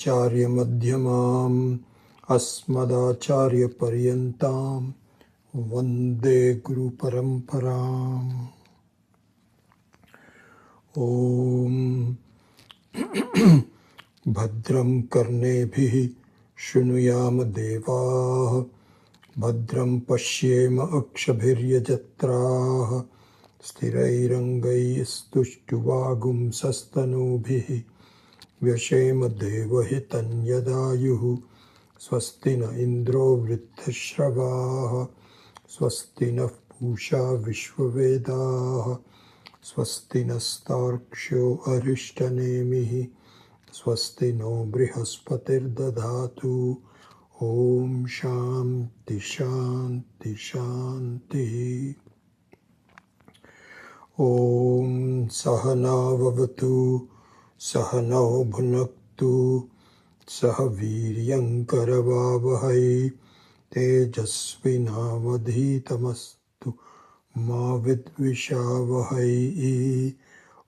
Charya Madhyamam Asmadacharya Paryantam Vande Guru Paramparam. Om Bhadram Karnebhi Shunuyama Devah Bhadram Pashyema Akshabhiryajatrah Stirairangaistushtvagum Sastanubhi Vyashema Devahitanyadayuhu Swasti na Indro Vriddhashravah Swasti na Pusha Vishwavedah Swasti nastarksho arishtanemihi Swasti no Brihaspatir Dadhatu Om Shanti Shanti Shanti Om Sahana Vavatu Sahano Bhunaktu Sahaviryankaravavahai Tejasvinavadhitamastu Ma Vidvishavahai.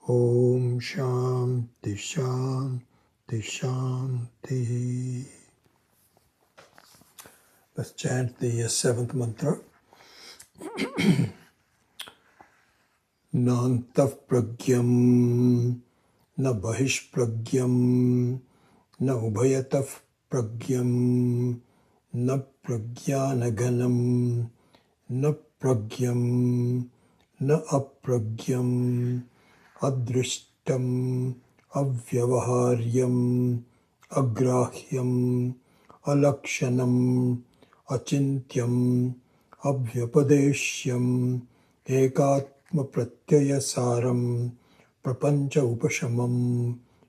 Om Shanti Shanti Shanti. Let's chant the seventh mantra. Nantaf pragyam na bahish pragyam na ubhayataf pragyam na pragyanaganam na pragyam na apragyam adrishtam avyavaharyam agrahyam alakshanam achintyam avyapadeshyam ekatma pratyayasaram prapancha upashamam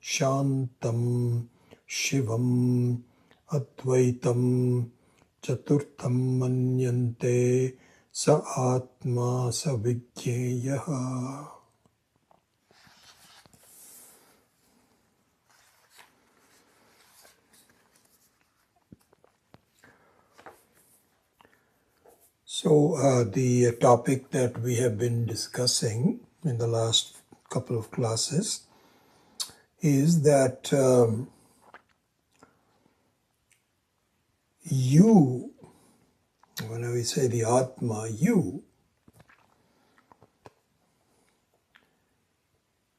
shantam shivam advaitam chaturtham manyante sa atma sa vigyeyaha. So the topic that we have been discussing in the last couple of classes is that you, when we say the Atma, you,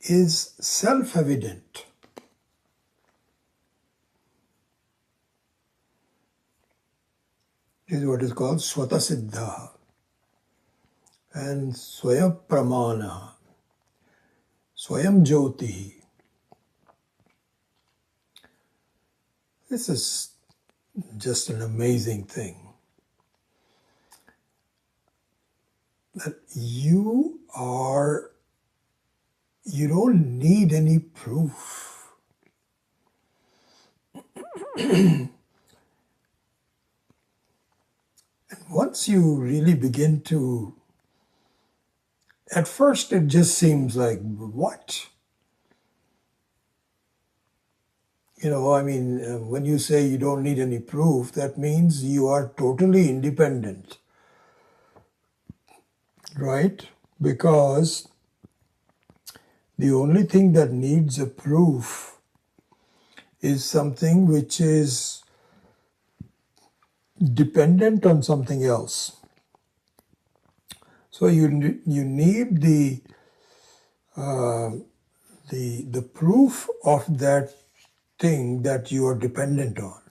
is self-evident. Is what is called Swata Siddha and Swayam Pramana, Swayam Jyoti. This is just an amazing thing. That you don't need any proof. Once you really begin to, at first it just seems like, what? When you say you don't need any proof, that means you are totally independent, right? Because the only thing that needs a proof is something which is dependent on something else. So you need the proof of that thing that you are dependent on.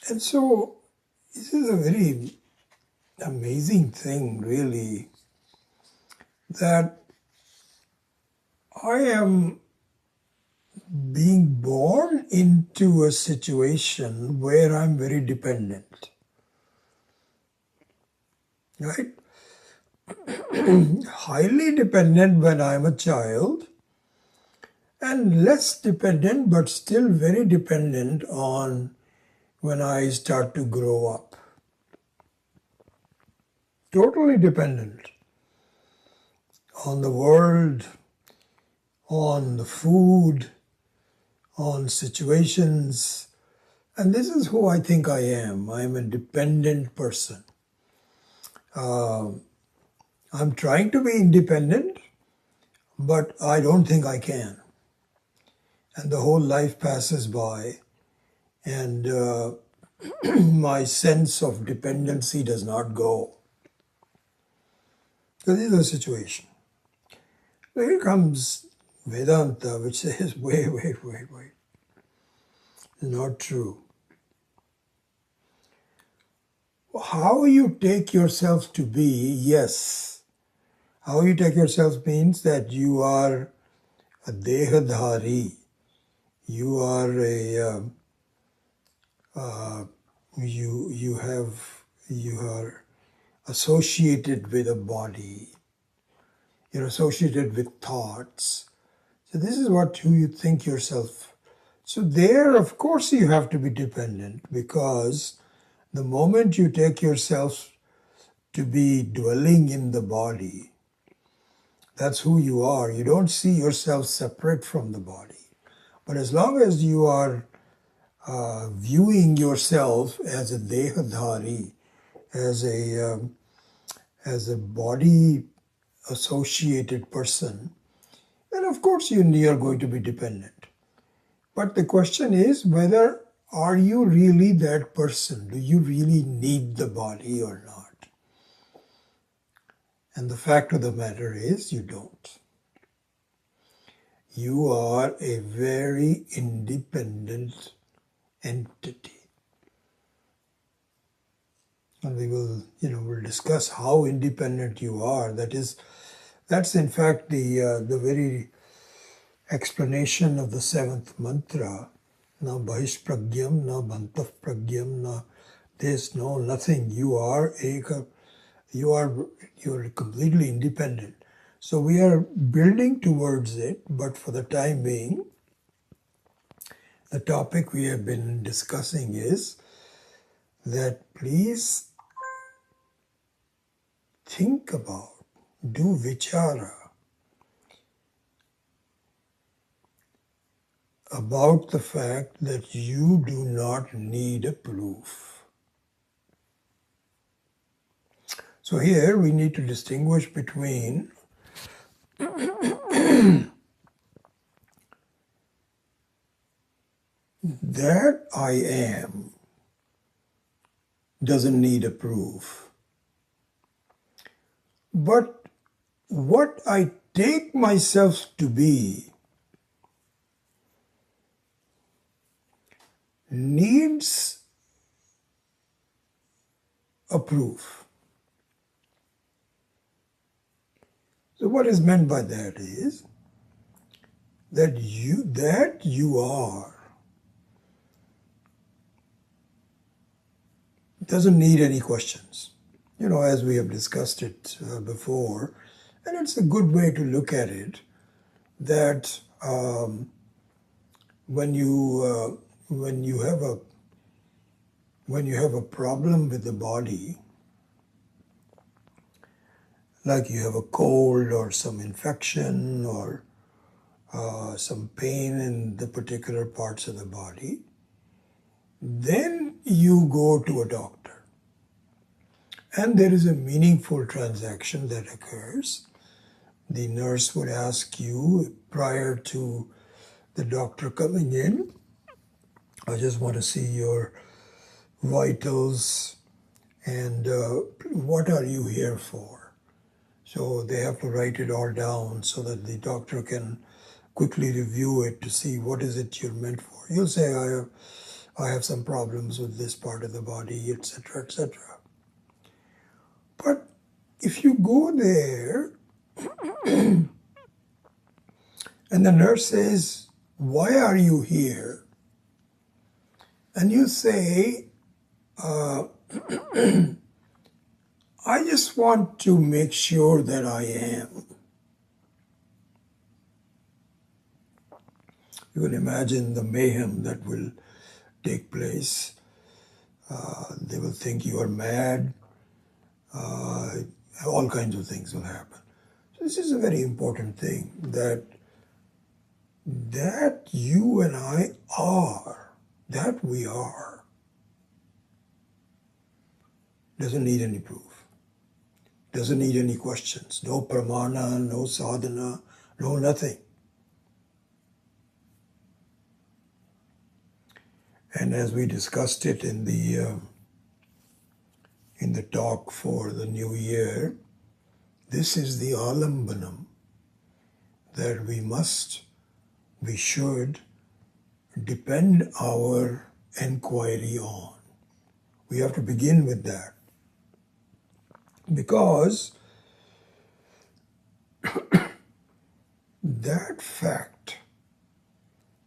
And so this is a very amazing thing, really, that I am being born into a situation where I'm very dependent, right? Highly dependent when I'm a child, and less dependent but still very dependent on when I start to grow up. Totally dependent on the world, on the food, on situations. And this is who I think I am. I'm a dependent person. I'm trying to be independent, but I don't think I can. and the whole life passes by, and my sense of dependency does not go. So this is the situation. So here comes Vedanta, which says, wait. It's not true. How you take yourself to be, yes. How you take yourself means that you are a dehadhari. You are you are associated with a body. You're associated with thoughts. So this is who you think yourself. So there, of course, you have to be dependent, because the moment you take yourself to be dwelling in the body, that's who you are. You don't see yourself separate from the body. But as long as you are viewing yourself as a dehadhari, as a body associated person, then of course you are going to be dependent. But the question is whether are you really that person? Do you really need the body or not? And the fact of the matter is you don't. You are a very independent entity. And we'll discuss how independent you are. That's in fact the very explanation of the seventh mantra. Na bahishpragyam, na bhantav pragyam, na this, no nothing. You're completely independent. So we are building towards it, but for the time being, the topic we have been discussing is that please think about, do vichara about the fact that you do not need a proof. So here we need to distinguish between that I am doesn't need a proof. But what I take myself to be needs a proof. So what is meant by that is that you are doesn't need any questions. As we have discussed it before, and it's a good way to look at it, that when you have a problem with the body, like you have a cold or some infection or some pain in the particular parts of the body, then you go to a doctor. And there is a meaningful transaction that occurs. The nurse would ask you prior to the doctor coming in, I just want to see your vitals and what are you here for? So they have to write it all down so that the doctor can quickly review it to see what is it you're meant for. You'll say, I have some problems with this part of the body, etc., etc. But if you go there and the nurse says, why are you here? And you say, I just want to make sure that I am. You can imagine the mayhem that will take place. They will think you are mad. All kinds of things will happen. So this is a very important thing, that you and I are, that we are, doesn't need any proof, doesn't need any questions, no pramana, no sadhana, no nothing. And as we discussed it in the talk for the new year, this is the alambanam that we should depend our enquiry on. We have to begin with that. Because that fact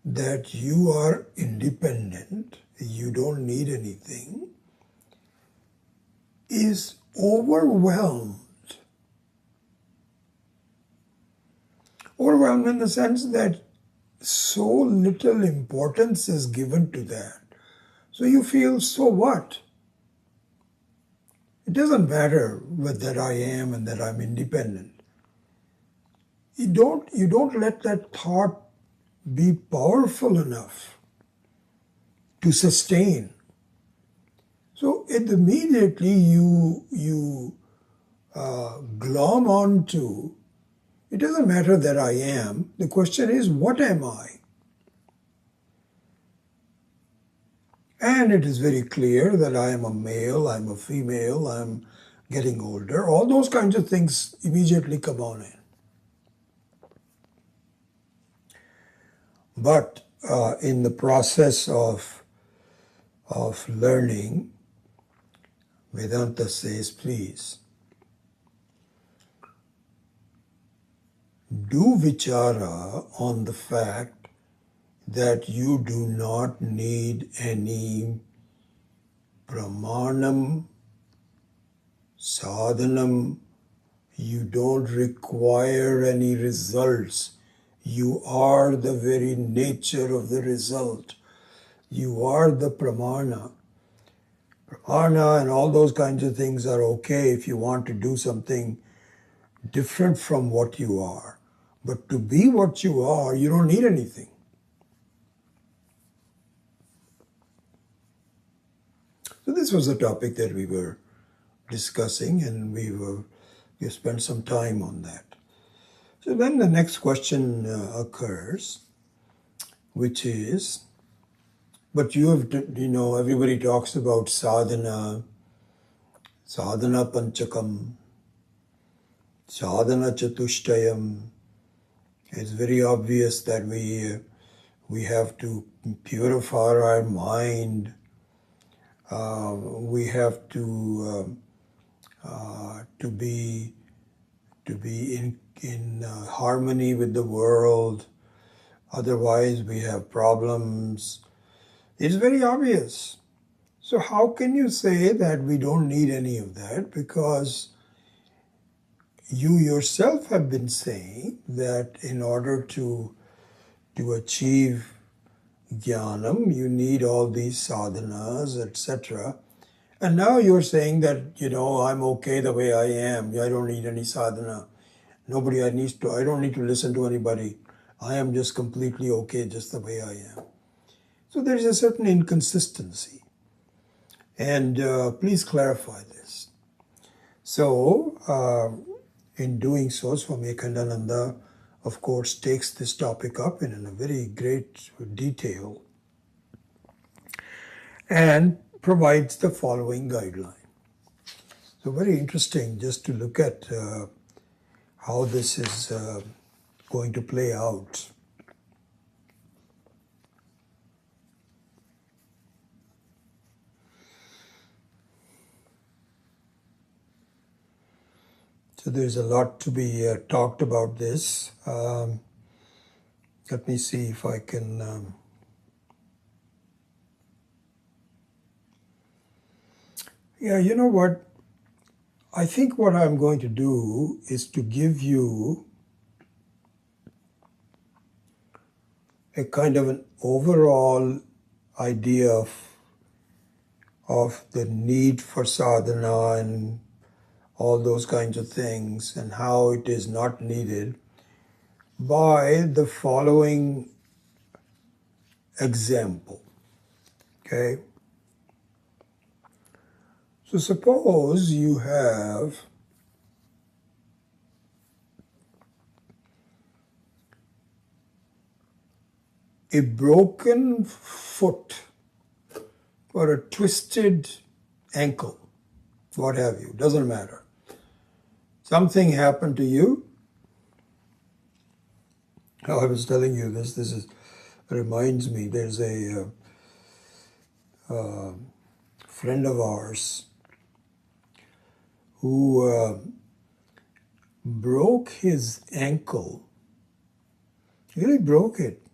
that you are independent, you don't need anything, is overwhelmed. Overwhelmed in the sense that so little importance is given to that. So you feel, so what? It doesn't matter that I am and that I'm independent. You don't let that thought be powerful enough to sustain. So immediately you glom onto, it doesn't matter that I am, the question is, what am I? And it is very clear that I am a male, I'm a female, I'm getting older. All those kinds of things immediately come on in. But in the process of learning, Vedanta says, please, do vichara on the fact that you do not need any pramanam, sadhanam, you don't require any results. You are the very nature of the result. You are the pramana. Pramana and all those kinds of things are okay if you want to do something different from what you are. But to be what you are, you don't need anything. So this was the topic that we were discussing, and we spent some time on that. So then the next question occurs, which is, but everybody talks about sadhana panchakam, sadhana chatushtayam. It's very obvious that we have to purify our mind. We have to be in harmony with the world. Otherwise, we have problems. It's very obvious. So how can you say that we don't need any of that? Because you yourself have been saying that in order to achieve jnanam, you need all these sadhanas, etc. And now you're saying that, I'm okay the way I am. I don't need any sadhana. I don't need to listen to anybody. I am just completely okay just the way I am. So there's a certain inconsistency. And please clarify this. So, in doing so, Swami Akhandananda, of course, takes this topic up in a very great detail and provides the following guideline. So very interesting just to look at how this is going to play out. So there's a lot to be talked about this. Let me see if I can... Yeah, you know what? I think what I'm going to do is to give you a kind of an overall idea of the need for sadhana and all those kinds of things and how it is not needed by the following example. Okay? So suppose you have a broken foot for a twisted ankle, what have you, doesn't matter. Something happened to you. Oh, I was telling you this reminds me, there's a friend of ours who broke his ankle, really broke it.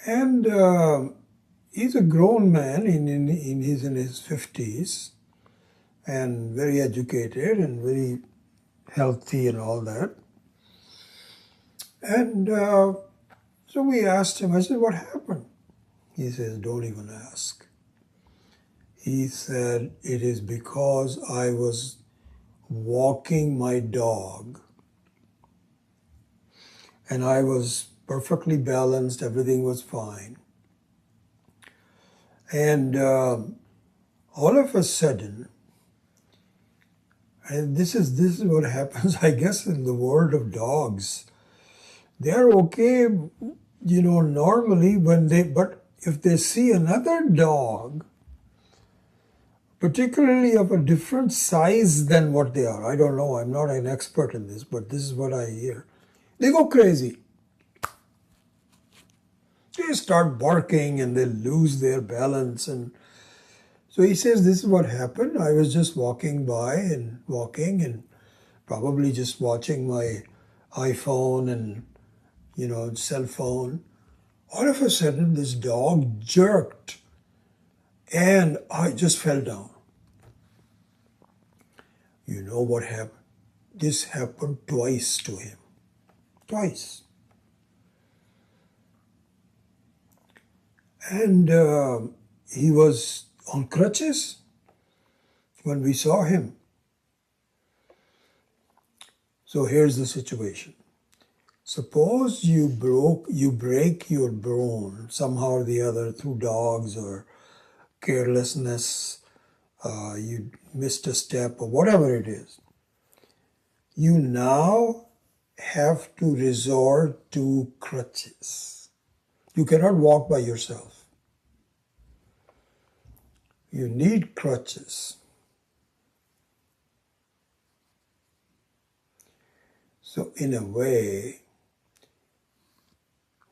And he's a grown man, he's in his 50s, and very educated and very healthy and all that. And so we asked him, I said, what happened? He says, don't even ask. He said, it is because I was walking my dog and I was perfectly balanced, everything was fine. And all of a sudden, and this is what happens, I guess, in the world of dogs. They're okay, normally but if they see another dog, particularly of a different size than what they are, I don't know, I'm not an expert in this, but this is what I hear. They go crazy. They start barking and they lose their balance. And so he says, this is what happened. I was just walking and probably just watching my iPhone and, cell phone. All of a sudden, this dog jerked and I just fell down. You know what happened? This happened twice to him. Twice. And he was on crutches when we saw him. So here's the situation. Suppose you break your bone somehow or the other through dogs or carelessness, you missed a step or whatever it is. You now have to resort to crutches. You cannot walk by yourself. You need crutches. So in a way,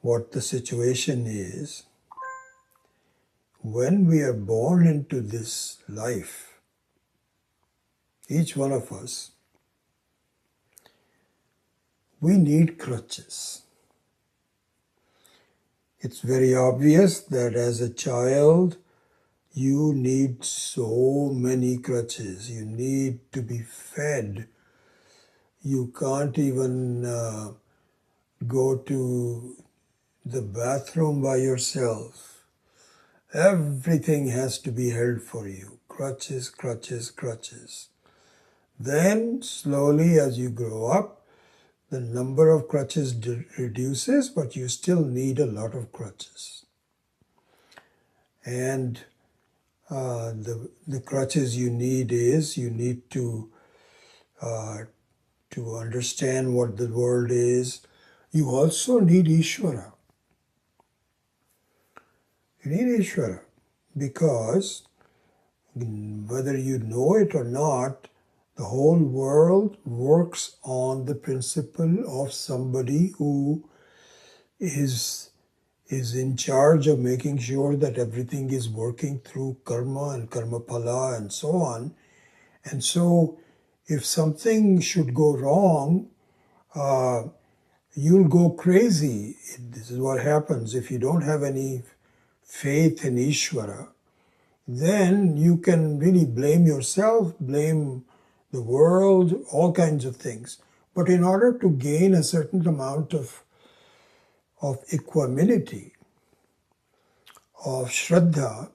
what the situation is, when we are born into this life, each one of us, we need crutches. It's very obvious that as a child, you need so many crutches. You need to be fed. You can't even go to the bathroom by yourself. Everything has to be held for you. Crutches, crutches, crutches. Then slowly as you grow up, the number of crutches reduces, but you still need a lot of crutches. And the crutches you need to understand what the world is. You also need Ishvara. You need Ishvara because whether you know it or not, the whole world works on the principle of somebody who is in charge of making sure that everything is working through karma and karma phala and so on. And so if something should go wrong, you'll go crazy. This is what happens. If you don't have any faith in Ishvara, then you can really blame yourself, blame the world, all kinds of things. But in order to gain a certain amount of equanimity, of Shraddha,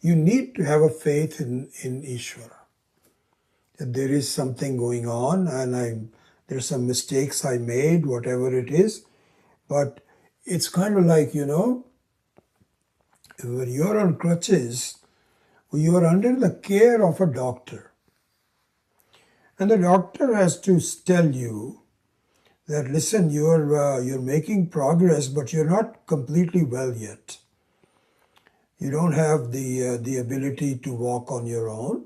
you need to have a faith in Ishvara. That there is something going on and there's some mistakes I made, whatever it is. But it's kind of like, when you're on crutches, you're under the care of a doctor. And the doctor has to tell you that, listen, you're making progress, but you're not completely well yet. You don't have the ability to walk on your own.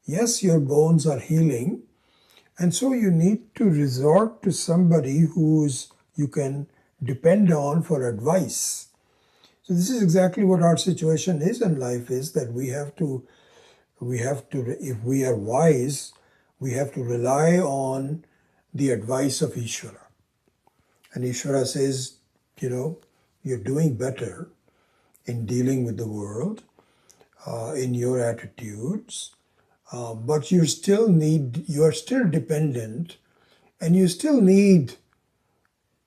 Yes, your bones are healing, and so you need to resort to somebody who's you can depend on for advice. So this is exactly what our situation is in life, is that we have to, if we are wise, we have to rely on the advice of Ishvara. And Ishvara says, you're doing better in dealing with the world, in your attitudes, but you are still dependent, and you still need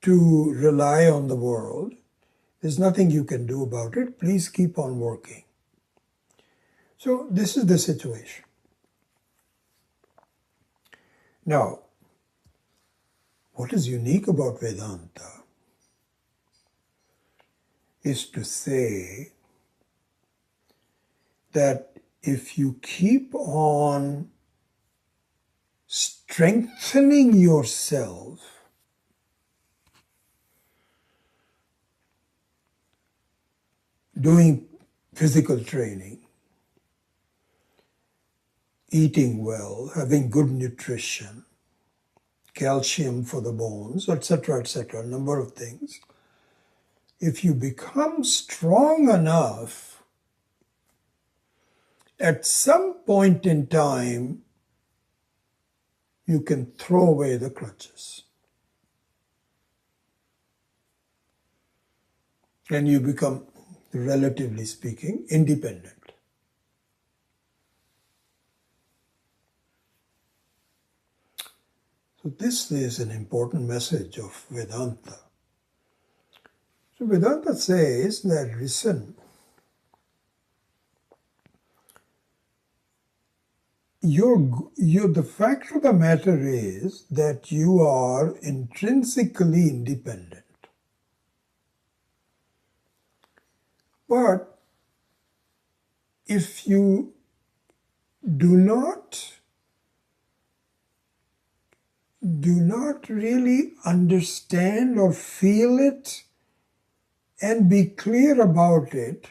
to rely on the world. There's nothing you can do about it. Please keep on working. So this is the situation. Now, what is unique about Vedanta is to say that if you keep on strengthening yourself, doing physical training, eating well, having good nutrition, calcium for the bones, etc., a number of things. If you become strong enough, at some point in time, you can throw away the crutches. And you become, relatively speaking, independent. So this is an important message of Vedanta. So Vedanta says that, listen, the fact of the matter is that you are intrinsically independent. But if you do not really understand or feel it and be clear about it,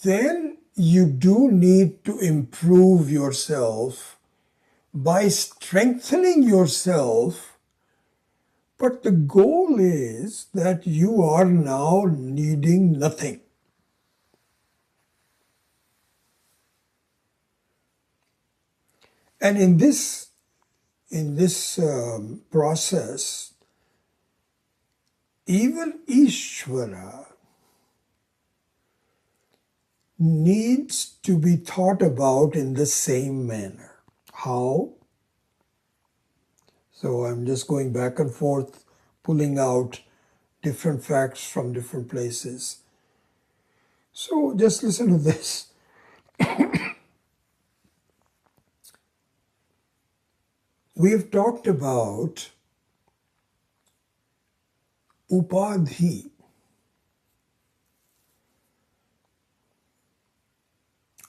then you do need to improve yourself by strengthening yourself. But the goal is that you are now needing nothing. And in this process, even Ishvara needs to be thought about in the same manner. How? So I'm just going back and forth, pulling out different facts from different places. So just listen to this. We have talked about upadhi.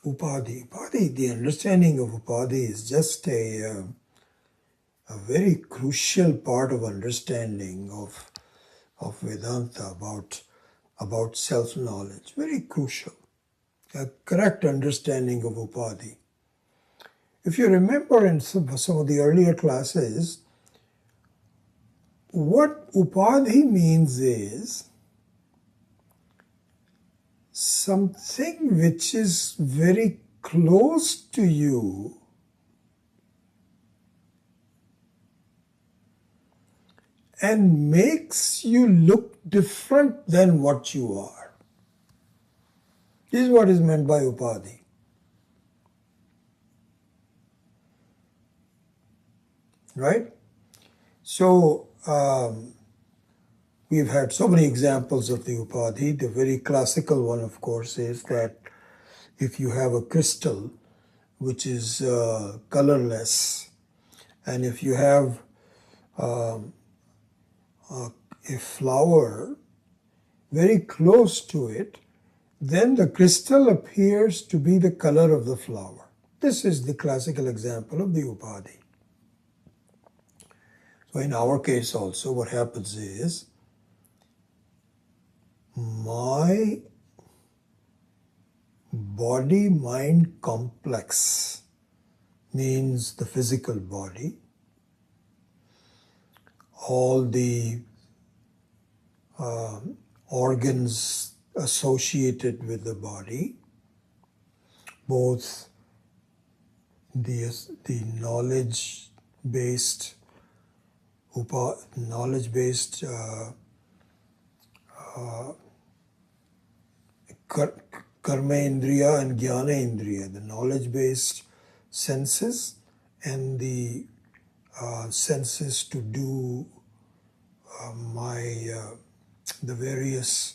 Upadhi, the understanding of upadhi is just a very crucial part of understanding of Vedanta, about self-knowledge. Very crucial. A correct understanding of upadhi. If you remember in some of the earlier classes, what upadhi means is something which is very close to you and makes you look different than what you are. This is what is meant by upadhi. Right? So, we've had so many examples of the upadhi. The very classical one, of course, is that if you have a crystal which is colorless, and if you have a flower very close to it, then the crystal appears to be the color of the flower. This is the classical example of the upadhi. So in our case also, what happens is, my body-mind complex means the physical body, all the organs associated with the body, both the knowledge-based karma indriya and jnana indriya, the knowledge-based senses and the senses to do the various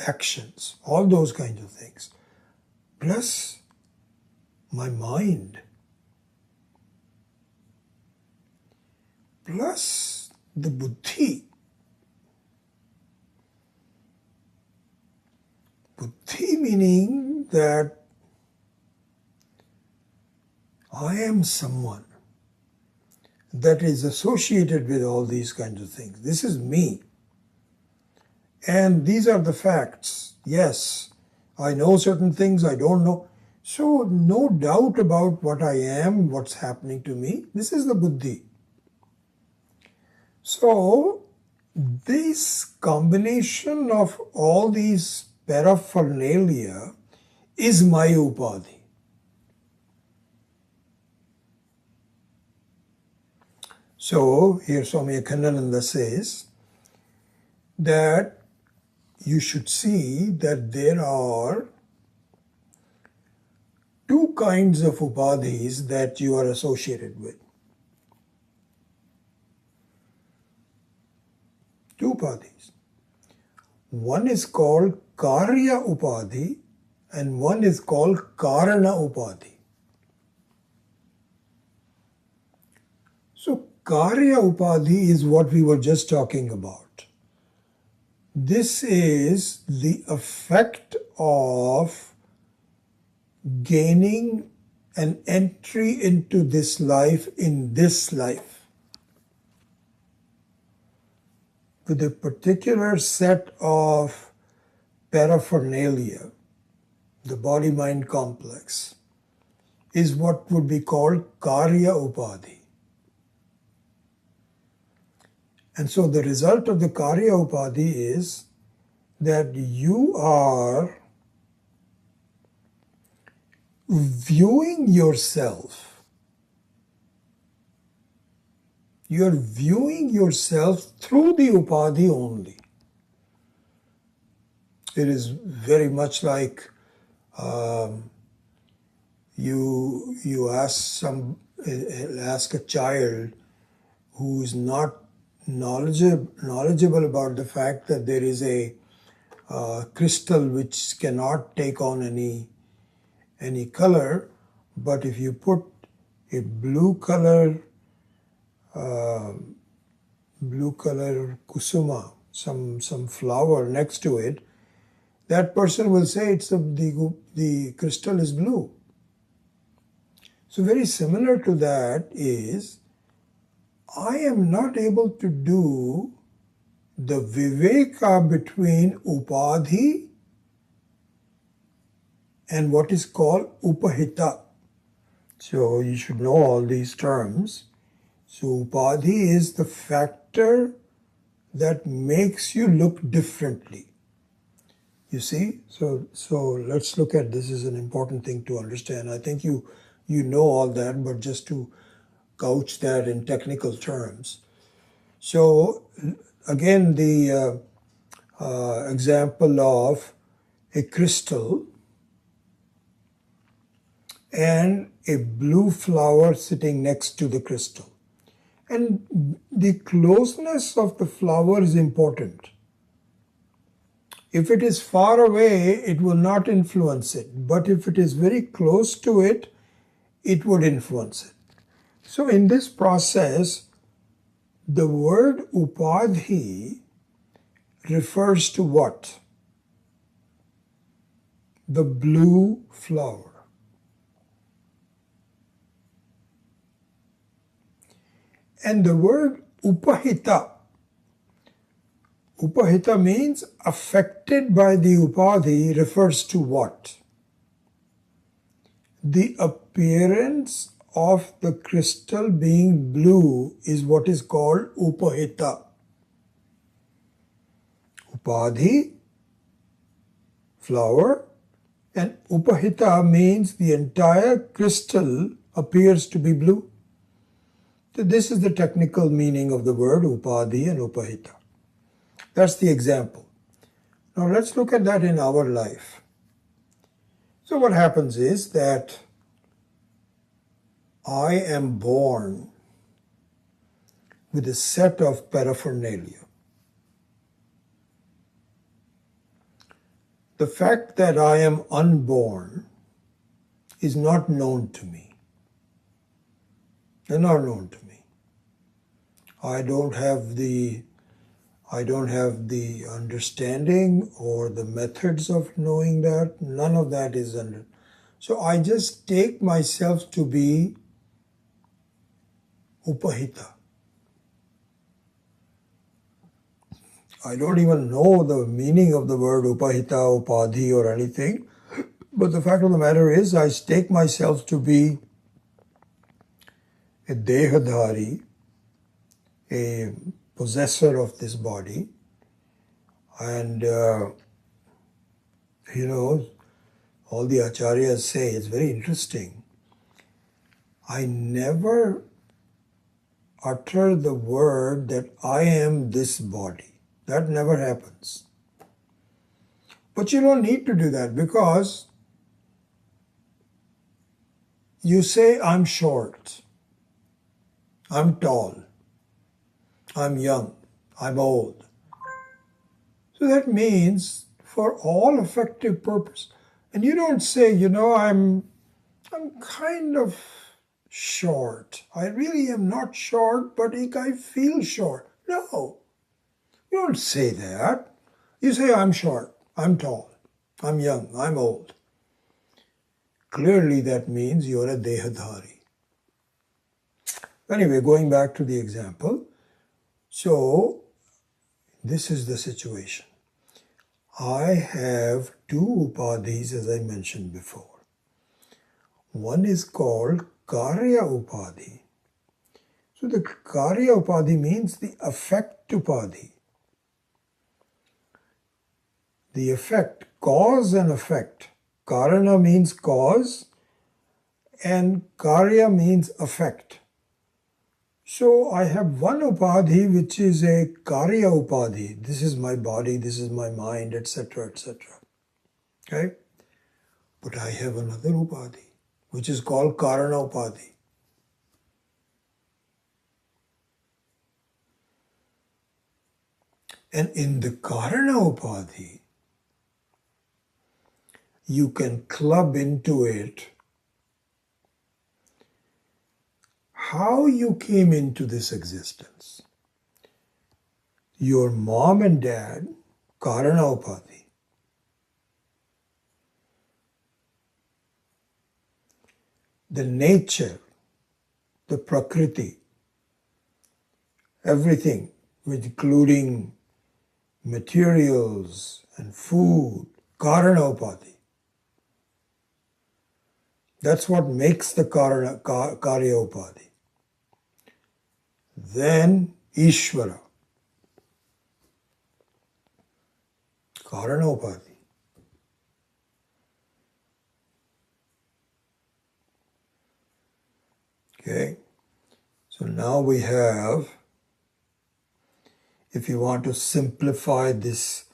actions, all those kinds of things, plus my mind, plus the buddhi. Buddhi meaning that I am someone that is associated with all these kinds of things. This is me. And these are the facts. Yes, I know certain things, I don't know. So no doubt about what I am, what's happening to me. This is the buddhi. So this combination of all these paraphernalia is my upadhi. So here Swami Akhandananda says that you should see that there are two kinds of upadhis that you are associated with. Two upadhis. One is called Karya Upadhi and one is called Karana Upadhi. So Karya Upadhi is what we were just talking about. This is the effect of gaining an entry into this life in this life with a particular set of paraphernalia, the body-mind complex, is what would be called Karya Upadhi. And so the result of the Karya Upadhi is that you are viewing yourself. You are viewing yourself through the Upadhi only. It is very much like you ask a child who is not knowledgeable about the fact that there is a crystal which cannot take on any color, but if you put a blue color kusuma, some flower next to it, that person will say the crystal is blue. So very similar to that is, I am not able to do the viveka between upadhi and what is called upahita. So you should know all these terms. So upadhi is the factor that makes you look differently. You see? So let's look at this. Is an important thing to understand. I think you know all that, but just to couch that in technical terms. So again, the example of a crystal and a blue flower sitting next to the crystal. And the closeness of the flower is important. If it is far away, it will not influence it. But if it is very close to it, it would influence it. So in this process, the word upadhi refers to what? The blue flower. And the word upahita means affected by the upadhi refers to what? The appearance of the crystal being blue is what is called upahita. Upadhi, flower, and upahita means the entire crystal appears to be blue. So this is the technical meaning of the word upadhi and upahita. That's the example. Now let's look at that in our life. So what happens is that I am born with a set of paraphernalia. The fact that I am unborn is not known to me. They're not known to me. I don't have the understanding or the methods of knowing that. None of that is under. So I just take myself to be upahita. I don't even know the meaning of the word upahita, upadhi or anything. But the fact of the matter is I take myself to be a dehadhari, a possessor of this body. And, all the acharyas say, it's very interesting. I never utter the word that I am this body. That never happens. But you don't need to do that because you say, I'm short, I'm tall, I'm young, I'm old. So that means for all effective purpose, and you don't say, I'm kind of short. I really am not short, but I feel short. No, you don't say that. You say, I'm short, I'm tall, I'm young, I'm old. Clearly that means you're a dehadhari. Anyway, going back to the example. So, this is the situation. I have two upadhis as I mentioned before. One is called karya upadhi. So the karya upadhi means the effect upadhi. The effect, cause and effect. Karana means cause and karya means effect. So I have one upadhi which is a karya upadhi. This is my body, this is my mind, etc., etc. Okay? But I have another upadhi which is called karana upadhi. And in the karana upadhi, you can club into it how you came into this existence. Your mom and dad, karana upadhi. The nature, the prakriti, everything, including materials and food, karana upadhi. That's what makes the karya upadhi. Then Ishvara, karana upadhi. Okay, so now we have, if you want to simplify this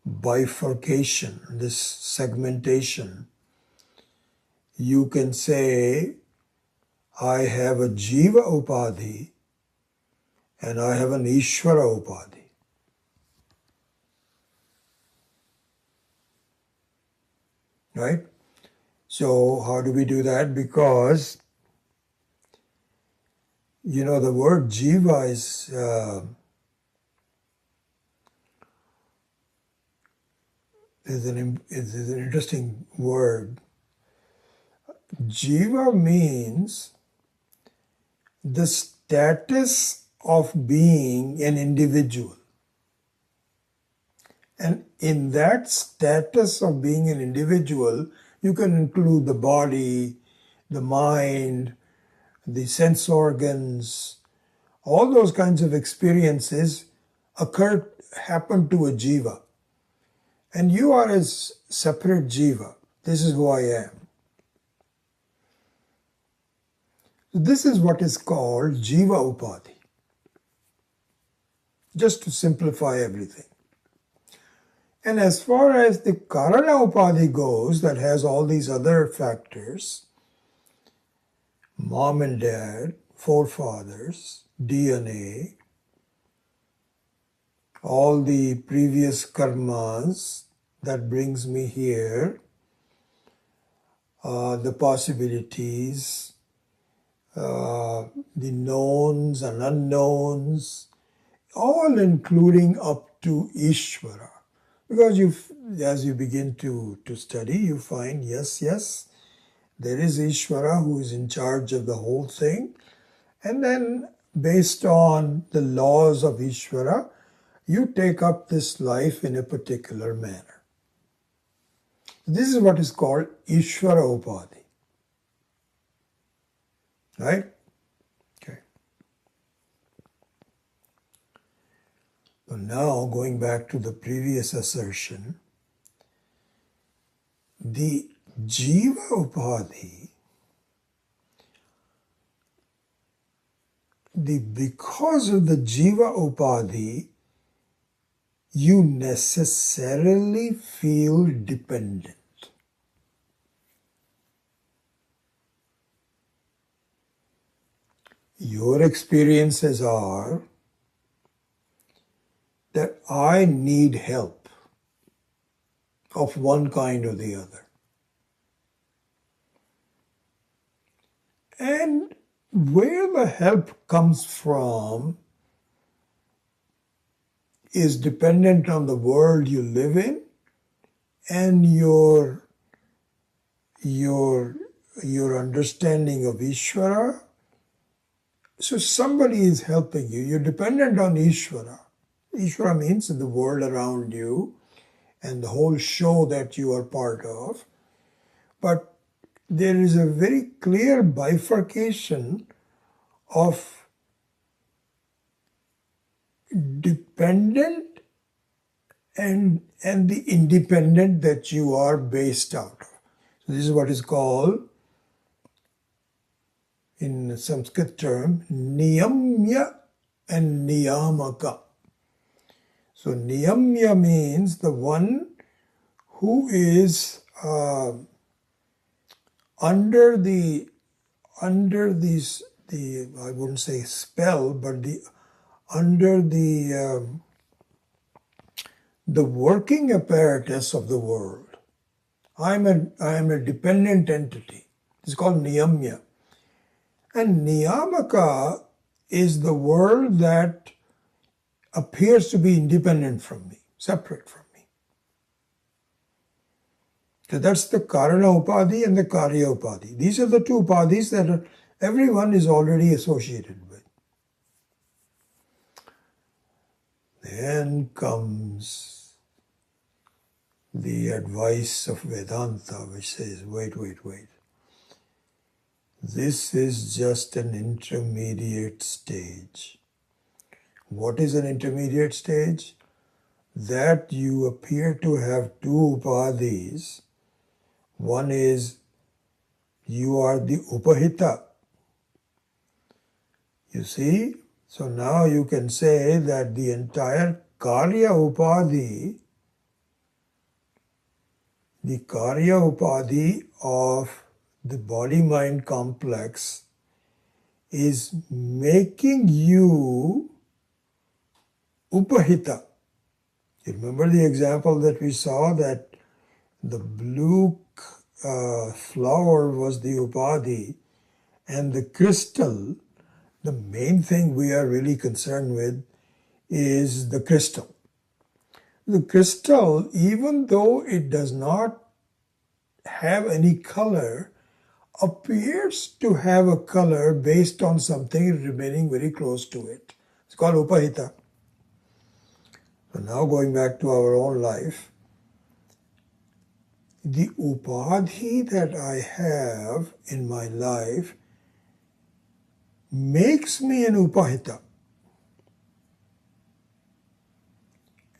bifurcation, this segmentation, you can say, I have a jiva upadhi and I have an Ishvara upadhi. Right? So how do we do that? Because, the word jiva is an interesting word. Jiva means the status of being an individual. And in that status of being an individual, you can include the body, the mind, the sense organs, all those kinds of experiences happen to a jiva. And you are a separate jiva. This is who I am. This is what is called jiva upadhi. Just to simplify everything. And as far as the karana upadhi goes, that has all these other factors, mom and dad, forefathers, DNA, all the previous karmas that brings me here, the possibilities, the knowns and unknowns, all including up to Ishvara. Because as you begin to study, you find, yes, there is Ishvara who is in charge of the whole thing. And then based on the laws of Ishvara, you take up this life in a particular manner. This is what is called Ishvara Upadhi. Right? Okay. So now, going back to the previous assertion, the Jiva Upadhi, because of the Jiva Upadhi, you necessarily feel dependent. Your experiences are that I need help of one kind or the other. And where the help comes from is dependent on the world you live in and your understanding of Ishvara. So somebody is helping you. You're dependent on Ishvara. Ishvara means the world around you and the whole show that you are part of. But there is a very clear bifurcation of dependent and the independent that you are based out of. So this is what is called, in Sanskrit term, niyamya and niyamaka. So niyamya means the one who is under the I wouldn't say spell, but under the working apparatus of the world. I am a dependent entity. It's called niyamya. And niyamaka is the world that appears to be independent from me, separate from me. So that's the karana upadhi and the karya upadhi. These are the two upadhis that everyone is already associated with. Then comes the advice of Vedanta, which says, wait. This is just an intermediate stage. What is an intermediate stage? That you appear to have two upadhis. One is you are the upahita. You see? So now you can say that the entire karya upadhi, the karya upadhi of the body-mind complex is making you upahita. You remember the example that we saw, that the blue flower was the upadhi and the crystal, the main thing we are really concerned with is the crystal. The crystal, even though it does not have any color, appears to have a color based on something remaining very close to it. It's called upahita. So now going back to our own life, the upadhi that I have in my life makes me an upahita.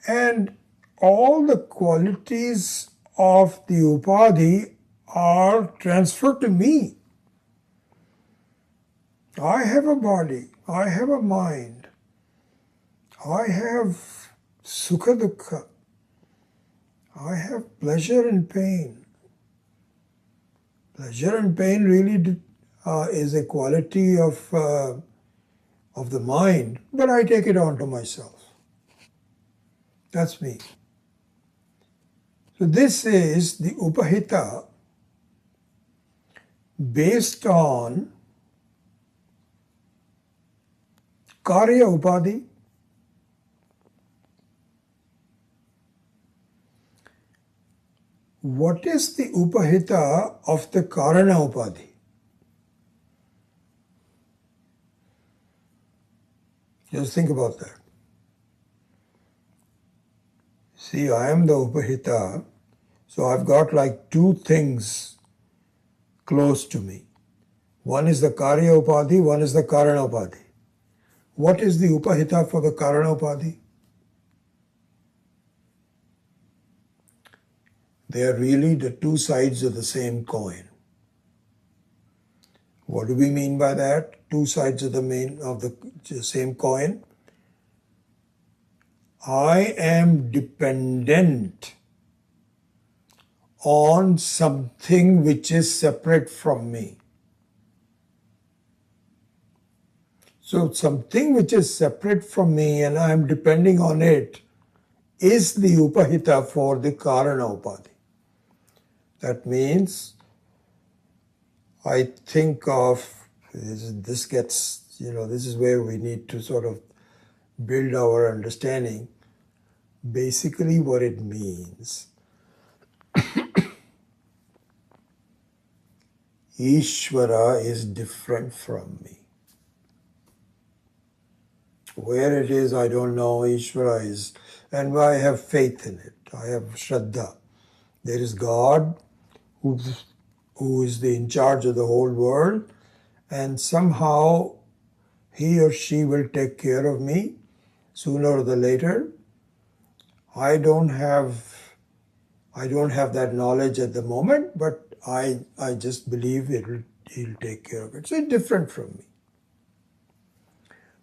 And all the qualities of the upadhi are transferred to me. I have a body, I have a mind, I have sukha dukkha, I have pleasure and pain. Pleasure and pain really is a quality of the mind, but I take it on to myself. That's me. So this is the upahita based on karya upadhi, what is the upahita of the karana upadhi? Just think about that. See, I am the upahita, so I've got like two things close to me. One is the karya upadhi, one is the karana upadhi. What is the upahita for the karana upadhi? They are really the two sides of the same coin. What do we mean by that? Two sides of the same coin. I am dependent on something which is separate from me. So something which is separate from me and I am depending on it is the upahita for the karana upadhi. That means I think of, this gets, this is where we need to sort of build our understanding. Basically what it means, Ishvara is different from me. Where it is, I don't know. Ishvara is, and I have faith in it. I have Shraddha. There is God who is in charge of the whole world, and somehow he or she will take care of me sooner or later. I don't have that knowledge at the moment, but I just believe he'll take care of it. So it's different from me.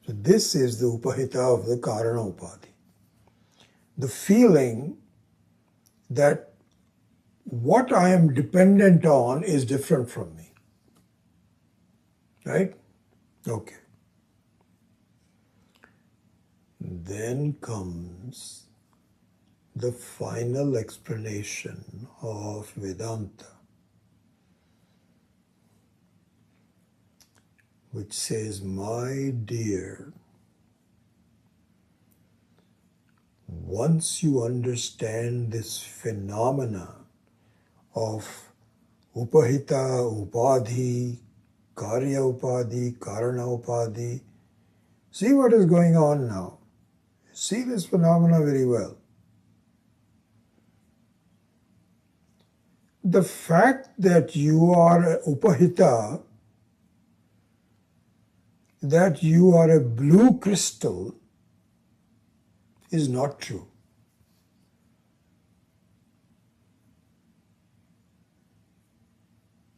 So this is the upahita of the karana upadhi. The feeling that what I am dependent on is different from me. Right? Okay. Then comes the final explanation of Vedanta, which says, my dear, once you understand this phenomena of upahita, upadhi, karya upadhi, karana upadhi, see what is going on now. See this phenomena very well. The fact that you are upahita, that you are a blue crystal, is not true.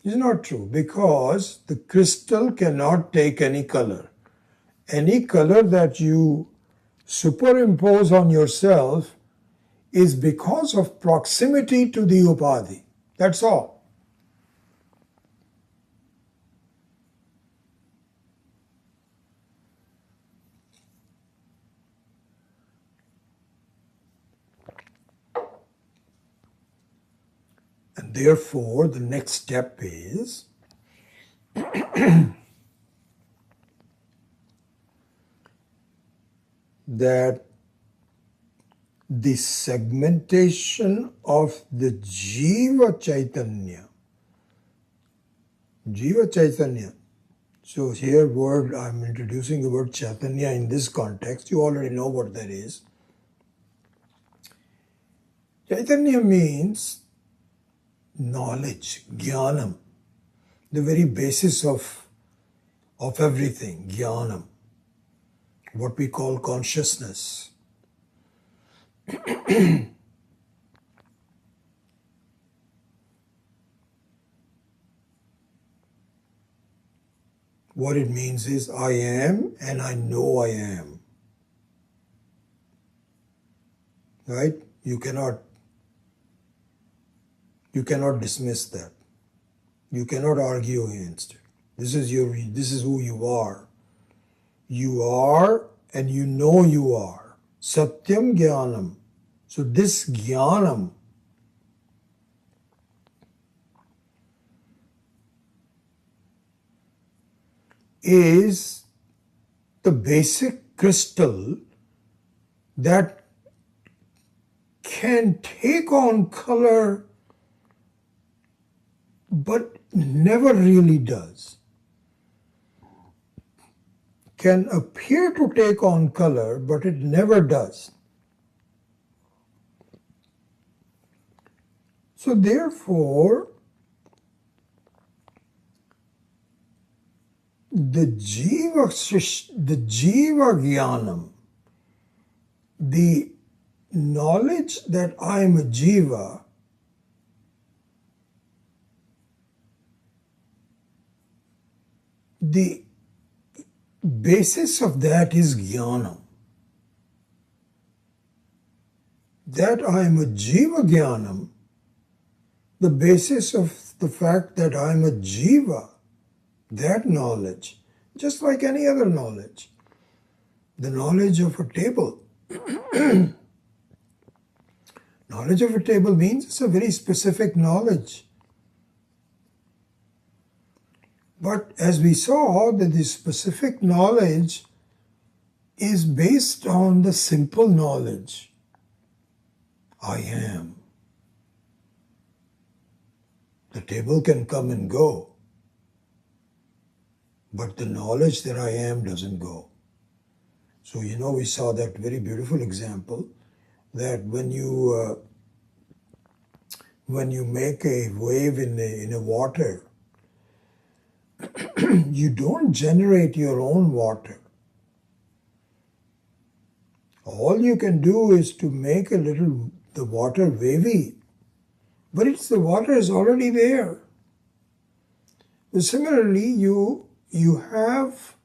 It's not true because the crystal cannot take any color. Any color that you superimpose on yourself is because of proximity to the upadhi. That's all. And therefore, the next step is that the segmentation of the Jiva Chaitanya. So here I'm introducing the word Chaitanya in this context. You already know what that is. Chaitanya means knowledge, jnanam, the very basis of everything, jnanam, what we call consciousness. What it means is I am and I know I am. Right? You cannot dismiss that. You cannot argue against it. This is who you are. You are and you know you are. Satyam Jnanam. So this Jnanam is the basic crystal that can take on color but never really does. Can appear to take on color but it never does. So therefore, the Jiva Jnanam, the knowledge that I am a Jiva, the basis of that is Jnanam. That I am a Jiva Jnanam, the basis of the fact that I am a Jiva, that knowledge, just like any other knowledge, the knowledge of a table. Knowledge of a table means it's a very specific knowledge. But as we saw, that this specific knowledge is based on the simple knowledge, I am. The table can come and go, but the knowledge that I am doesn't go. So, we saw that very beautiful example that when you make a wave in a water, you don't generate your own water. All you can do is to make the water wavy, but the water is already there. But similarly, you have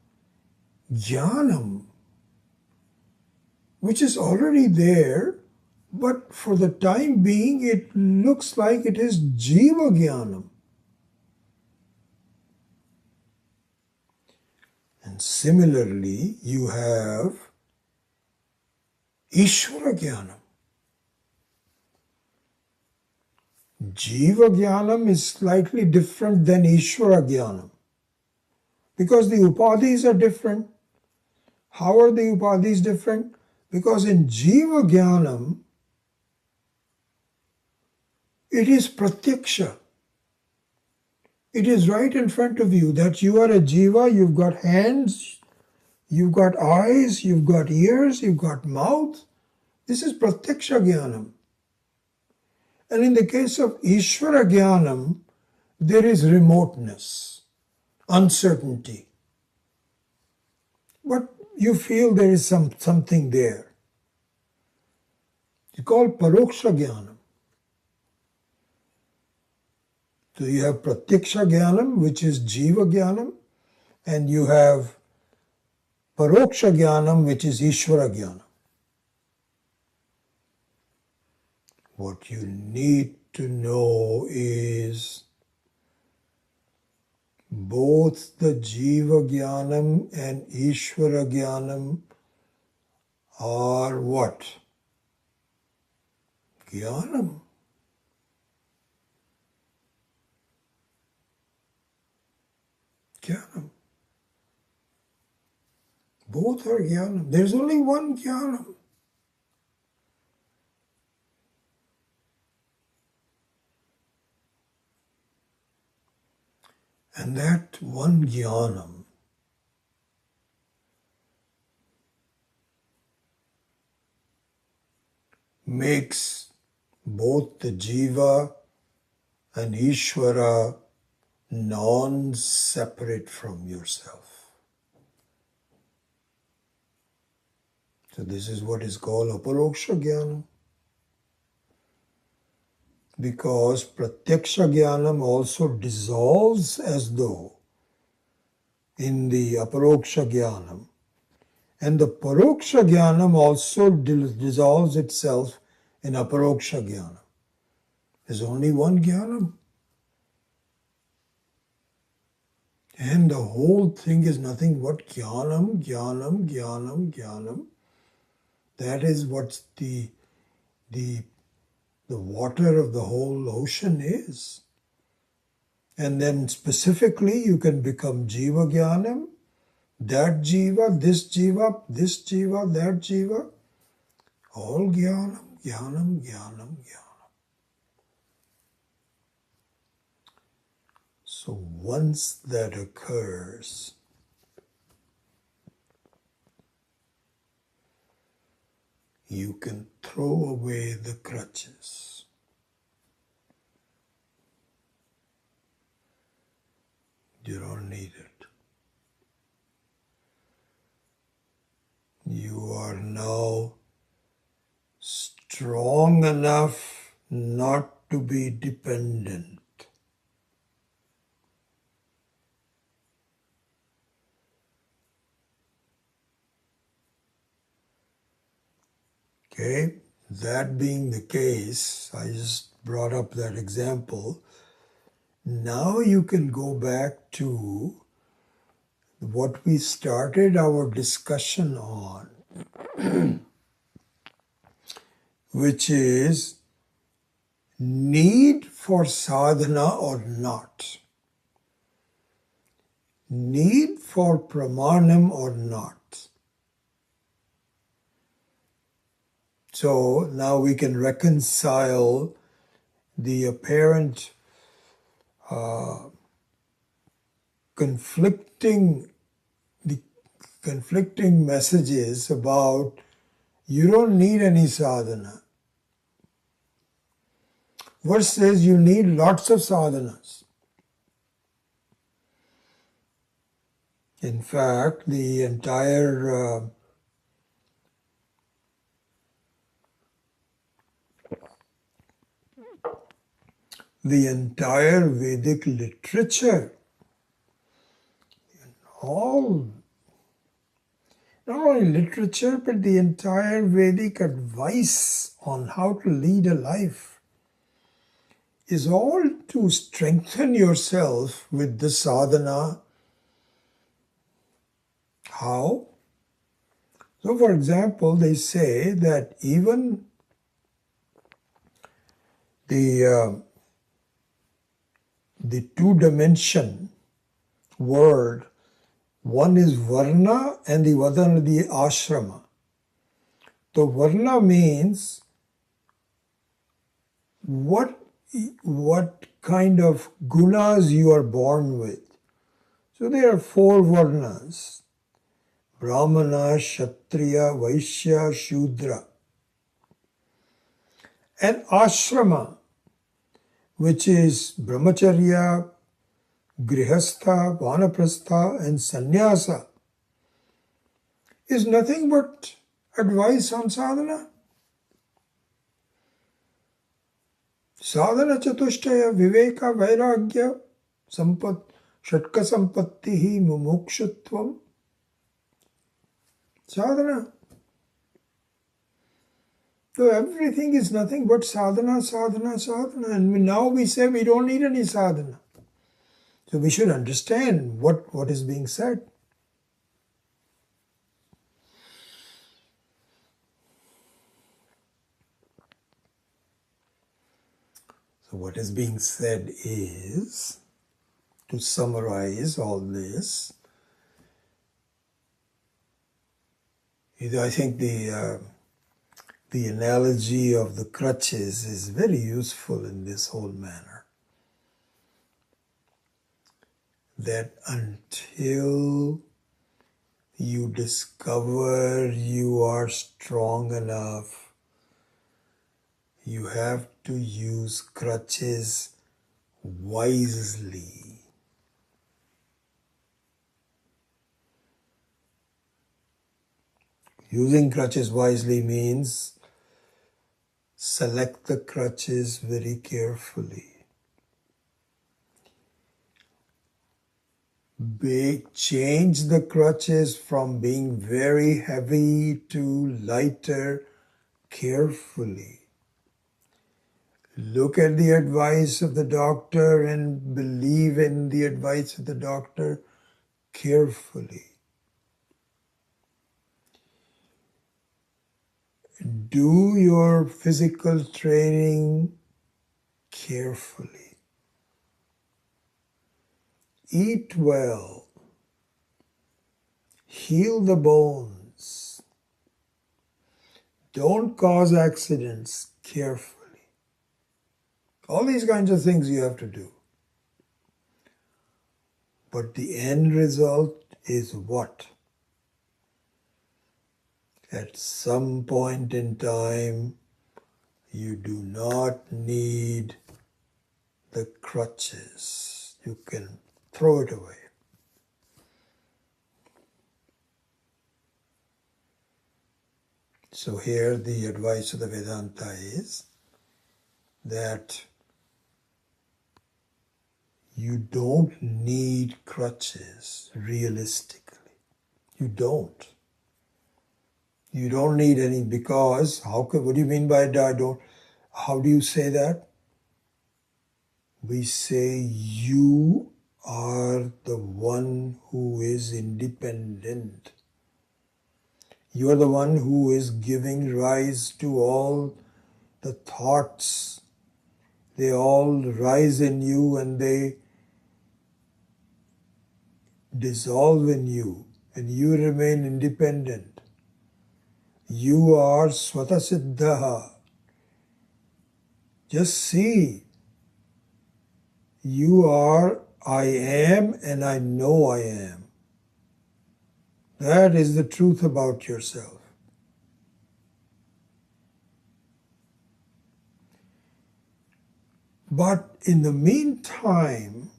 jnanam, which is already there, but for the time being, it looks like it is jiva jnanam. And similarly, you have Ishvara Jnanam. Jiva Jnanam is slightly different than Ishvara Jnanam because the upadhis are different. How are the upadhis different? Because in Jiva Jnanam, it is pratyaksha. It is right in front of you that you are a jiva, you've got hands, you've got eyes, you've got ears, you've got mouth. This is pratyaksha jnanam. And in the case of Ishvara jnanam, there is remoteness, uncertainty. But you feel there is something there. It's called paroksha jnanam. So you have pratyaksha jnanam, which is jiva jnanam, and you have paroksha jnanam, which is Ishvara jnanam. What you need to know is both the jiva jnanam and Ishvara jnanam are what? Jnanam. Jnanam. Both are jnanam. There's only one jnanam. And that one jnanam makes both the jiva and Ishvara non-separate from yourself. So this is what is called aparoksha jnana. Because pratyaksha jnanam also dissolves as though in the aparoksha jnanam, and the paroksha jnanam also dissolves itself in aparoksha jnanam. There's only one jnanam. And the whole thing is nothing but jnanam, jnanam, jnanam, jnanam. That is what the water of the whole ocean is. And then specifically you can become jiva jnanam, that jiva, this jiva, this jiva, that jiva. All jnanam, jnanam, jnanam, jnanam. So once that occurs, you can throw away the crutches. You don't need it. You are now strong enough not to be dependent. Okay, that being the case, I just brought up that example. Now you can go back to what we started our discussion on, which is need for sadhana or not, need for pramanam or not. So now we can reconcile the apparent conflicting messages about you don't need any sadhana versus you need lots of sadhanas. In fact, the entire Vedic literature, all, not only literature, but the entire Vedic advice on how to lead a life is all to strengthen yourself with the sadhana. How? So, for example, they say that even the two-dimension world, one is varna and the other the ashrama. So varna means what kind of gunas you are born with. So there are 4 varnas: Brahmana, Kshatriya, Vaishya, Shudra. And ashrama, which is brahmacharya, grihastha, vanaprastha, and sannyasa, is nothing but advice on sadhana. Sadhana chatushtaya viveka vairagya sampat shatka sampattihi mumukshutvam. Sadhana. So everything is nothing but sadhana, sadhana, sadhana. And now we say we don't need any sadhana. So we should understand what is being said. So what is being said is, to summarize all this, I think the analogy of the crutches is very useful in this whole manner. That until you discover you are strong enough, you have to use crutches wisely. Using crutches wisely means select the crutches very carefully. Change the crutches from being very heavy to lighter carefully. Look at the advice of the doctor and believe in the advice of the doctor carefully. Do your physical training carefully. Eat well. Heal the bones. Don't cause accidents carefully. All these kinds of things you have to do. But the end result is what? At some point in time, you do not need the crutches. You can throw it away. So here the advice of the Vedanta is that you don't need crutches realistically. You don't. You don't need any because, what do you mean by that? How do you say that? We say you are the one who is independent. You are the one who is giving rise to all the thoughts. They all rise in you and they dissolve in you, and you remain independent. You are Swatasiddha. Just see. You are I am and I know I am. That is the truth about yourself. But in the meantime,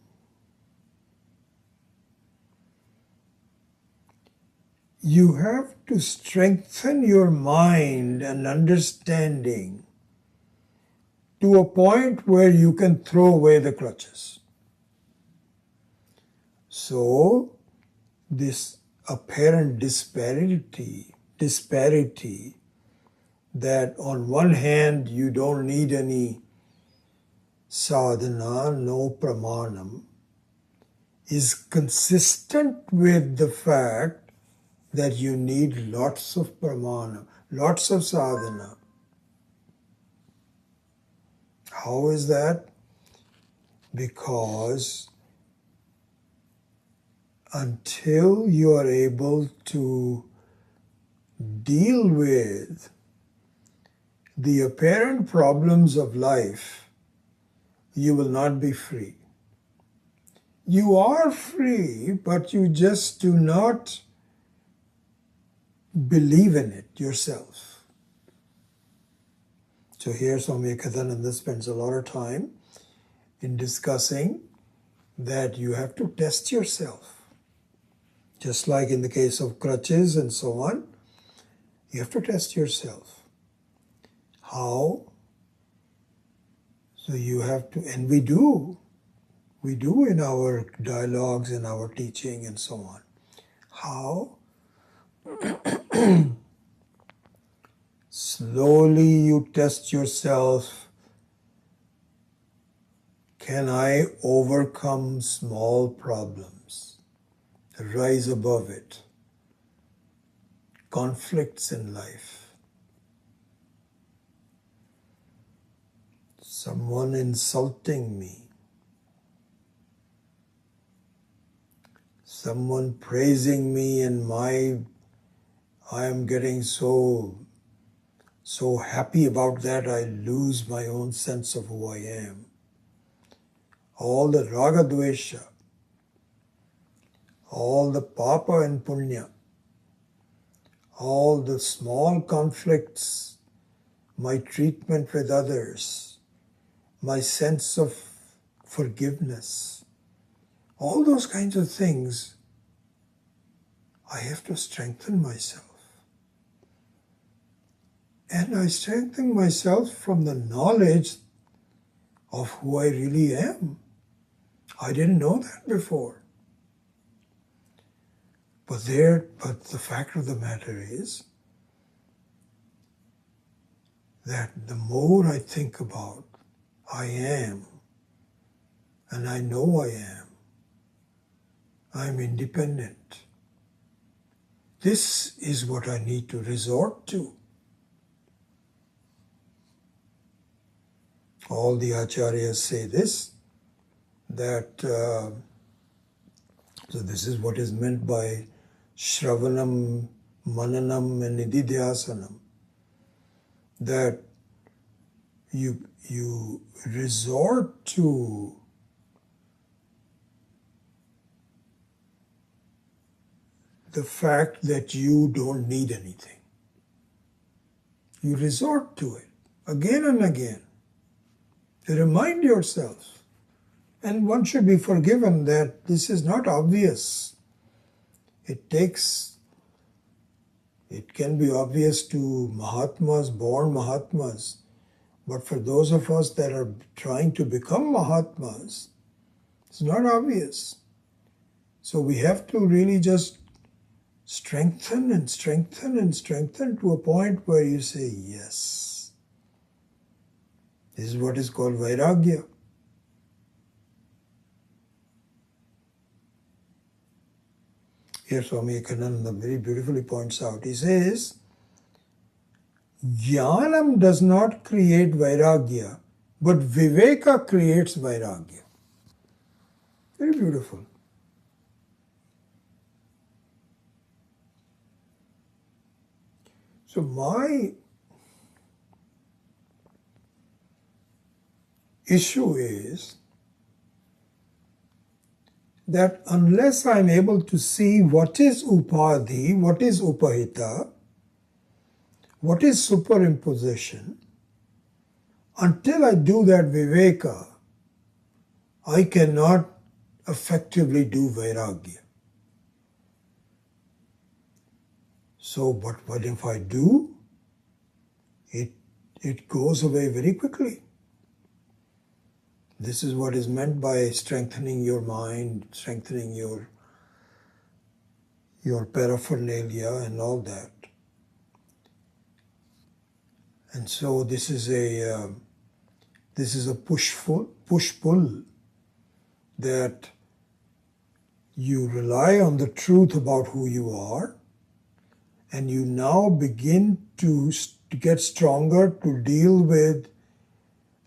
you have to strengthen your mind and understanding to a point where you can throw away the crutches. So, this apparent disparity that on one hand you don't need any sadhana, no pramanam, is consistent with the fact that you need lots of pramana, lots of sadhana. How is that? Because until you are able to deal with the apparent problems of life, you will not be free. You are free, but you just do not believe in it yourself. So here Swami Kathananda spends a lot of time in discussing that you have to test yourself. Just like in the case of crutches and so on, you have to test yourself. How? So you have to, and we do in our dialogues, in our teaching and so on. How? Slowly you test yourself. Can I overcome small problems? Rise above it. Conflicts in life. Someone insulting me. Someone praising me and I am getting so happy about that I lose my own sense of who I am. All the raga dvesha, all the papa and punya, all the small conflicts, my treatment with others, my sense of forgiveness, all those kinds of things, I have to strengthen myself. And I strengthen myself from the knowledge of who I really am. I didn't know that before. But the fact of the matter is that the more I think about I am, and I know I am, I'm independent. This is what I need to resort to. All the acharyas say this, that, so this is what is meant by Shravanam, Mananam and Nididhyasanam, that you resort to the fact that you don't need anything. You resort to it again and again to remind yourself. And one should be forgiven that this is not obvious. It can be obvious to Mahatmas, born Mahatmas, but for those of us that are trying to become Mahatmas, it's not obvious. So we have to really just strengthen and strengthen and strengthen to a point where you say, yes. This is what is called Vairagya. Here Swami Vivekananda very beautifully points out, he says, Jnanam does not create Vairagya, but Viveka creates Vairagya. Very beautiful. So my issue is that unless I'm able to see what is upadhi, what is upahita, what is superimposition, until I do that viveka, I cannot effectively do vairagya. So, but what if I do? It goes away very quickly. This is what is meant by strengthening your mind, strengthening your paraphernalia and all that. And so this is a push-pull, that you rely on the truth about who you are, and you now begin to get stronger to deal with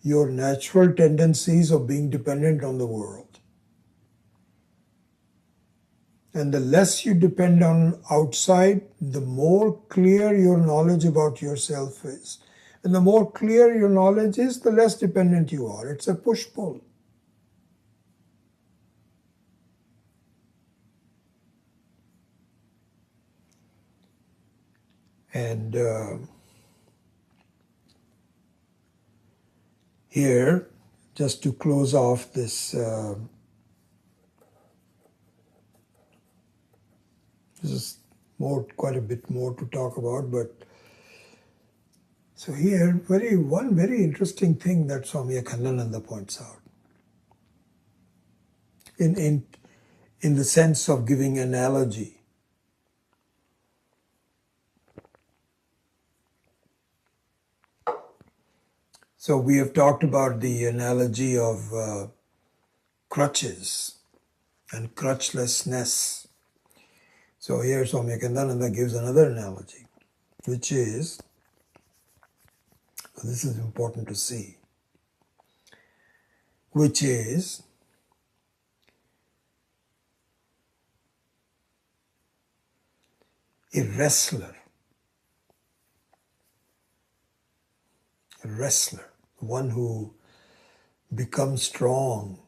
your natural tendencies of being dependent on the world. And the less you depend on outside, the more clear your knowledge about yourself is. And the more clear your knowledge is, the less dependent you are. It's a push-pull. And here, just to close off this, this is quite a bit more to talk about, but so here, one very interesting thing that Swami Vivekananda points out, in the sense of giving analogy. So we have talked about the analogy of crutches and crutchlessness. So here Swami Vivekananda gives another analogy, which is, this is important to see, which is a wrestler, one who becomes strong,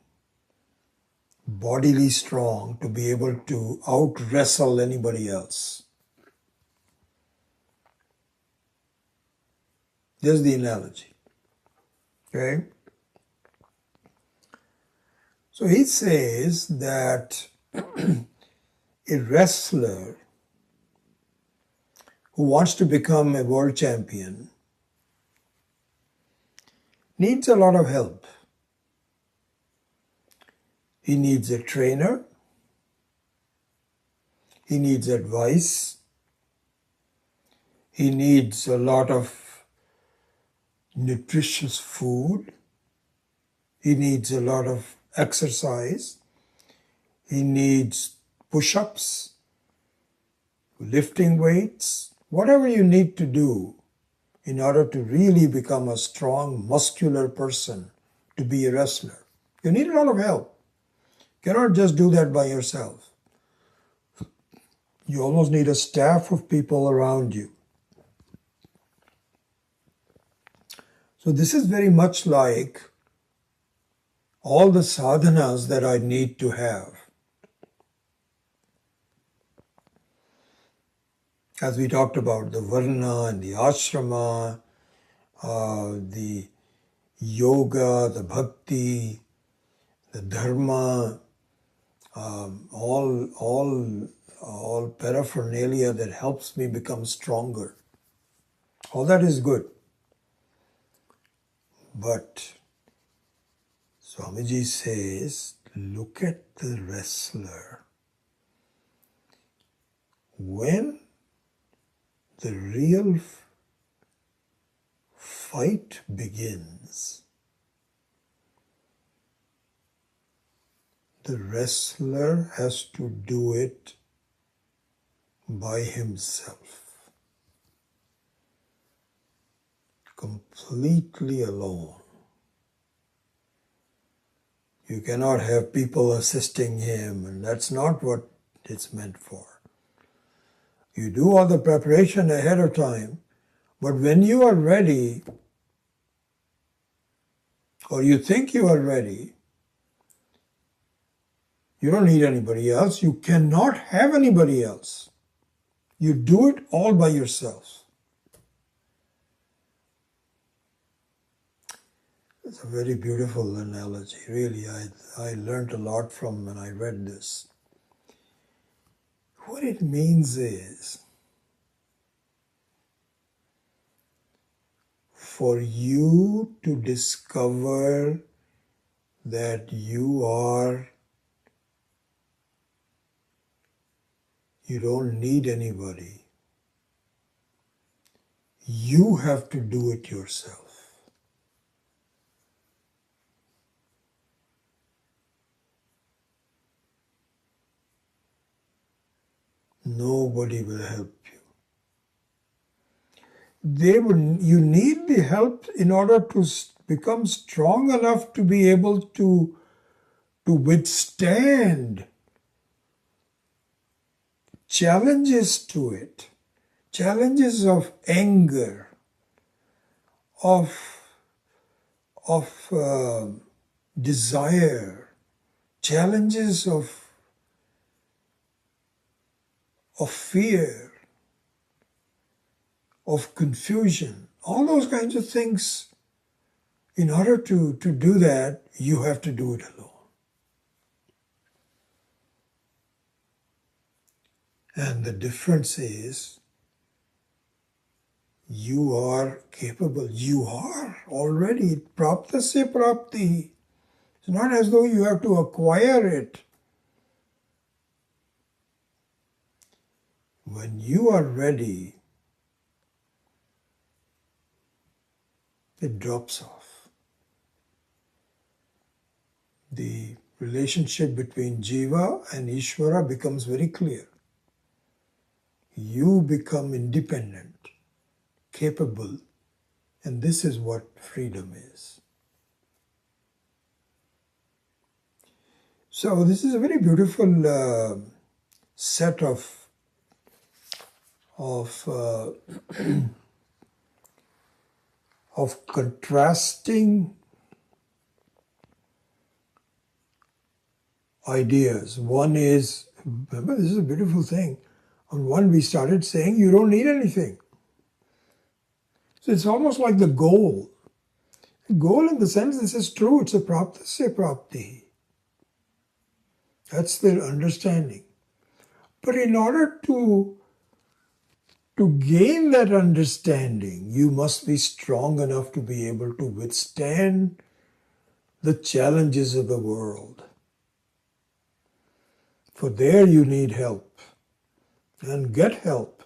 bodily strong, to be able to out-wrestle anybody else. There's the analogy. Okay? So he says that a wrestler who wants to become a world champion needs a lot of help. He needs a trainer, he needs advice, he needs a lot of nutritious food, he needs a lot of exercise, he needs push-ups, lifting weights, whatever you need to do in order to really become a strong, muscular person to be a wrestler. You need a lot of help. You cannot just do that by yourself. You almost need a staff of people around you. So this is very much like all the sadhanas that I need to have. As we talked about, the varna and the ashrama, the yoga, the bhakti, the dharma, all paraphernalia that helps me become stronger. All that is good. But Swamiji says, look at the wrestler. When the real fight begins, the wrestler has to do it by himself, completely alone. You cannot have people assisting him, and that's not what it's meant for. You do all the preparation ahead of time, but when you are ready, or you think you are ready, you don't need anybody else. You cannot have anybody else. You do it all by yourself. It's a very beautiful analogy. Really, I learned a lot from when I read this. What it means is, for you to discover that you don't need anybody. You have to do it yourself. Nobody will help you. You need the help in order to become strong enough to be able to withstand challenges to it, challenges of anger, of desire, challenges of fear, of confusion, all those kinds of things. In order to do that, you have to do it alone. And the difference is, you are capable. You are already praptasya prapti. It's not as though you have to acquire it. When you are ready, it drops off. The relationship between Jiva and Ishvara becomes very clear. You become independent, capable, and this is what freedom is. So this is a very beautiful set of contrasting ideas. One is, remember, this is a beautiful thing. On one, we started saying you don't need anything. So it's almost like the goal. The goal, in the sense this is true, it's a praptasya prapti. That's their understanding. But in order to gain that understanding, you must be strong enough to be able to withstand the challenges of the world. For there you need help and get help.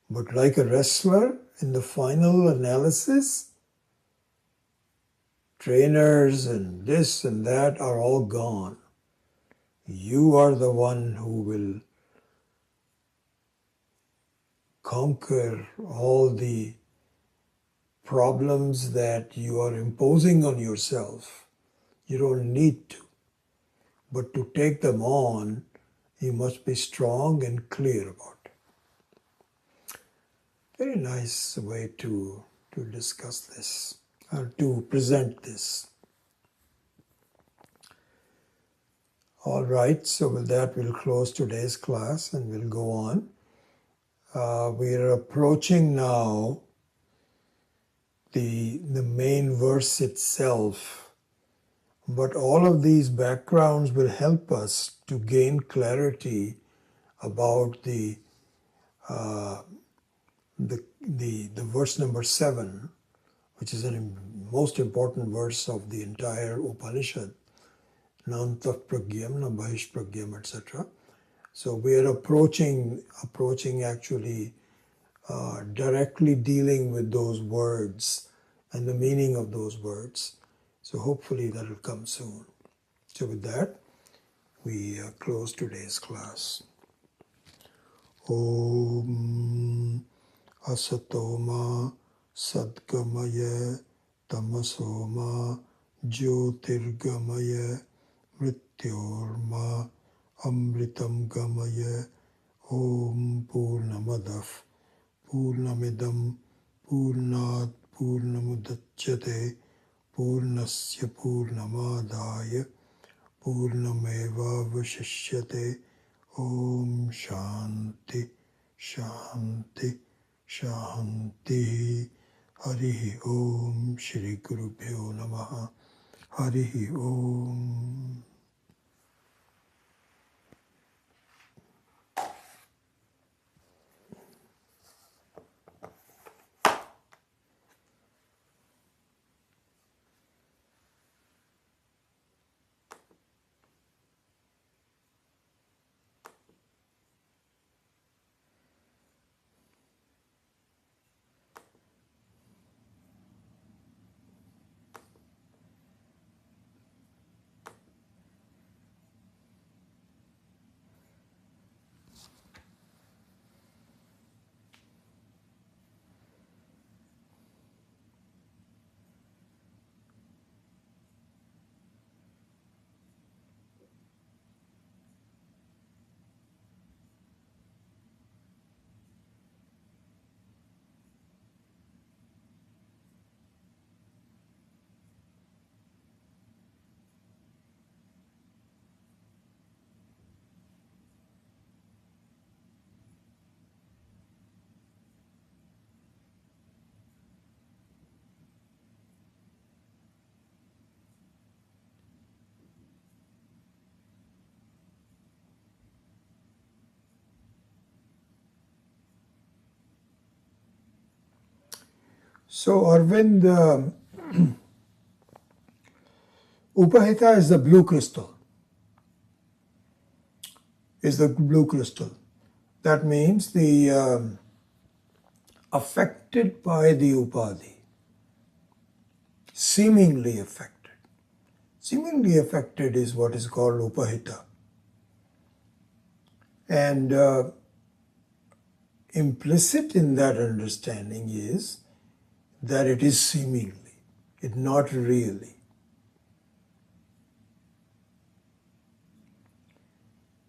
But like a wrestler, in the final analysis, trainers and this and that are all gone. You are the one who will conquer all the problems that you are imposing on yourself. You don't need to. But to take them on, you must be strong and clear about it. Very nice way to discuss this, or to present this. All right, so with that we'll close today's class and we'll go on. We are approaching now the main verse itself, but all of these backgrounds will help us to gain clarity about the verse number 7, which is the most important verse of the entire Upanishad, Nantah pragyam, na bahish pragyam, etc. So we are approaching actually directly dealing with those words and the meaning of those words. So hopefully that will come soon. So with that, we close today's class. Om Asatoma Sadgamaya Tamasoma Jyotirgamaya Mrityorma Amritam Gamaya Om Purnamadav Purnamidam Purnat Purnamudachyate Purnasya Purnamadaya Purnameva Vashishyate. Om Shanti Shanti Shanti. Harihi Om. Shri Gurubhyo Namaha. Harihi Om. So Arvind, Upahita is the blue crystal. That means the affected by the upadhi, seemingly affected. Seemingly affected is what is called upahita. And implicit in that understanding is that it is seemingly, it not really.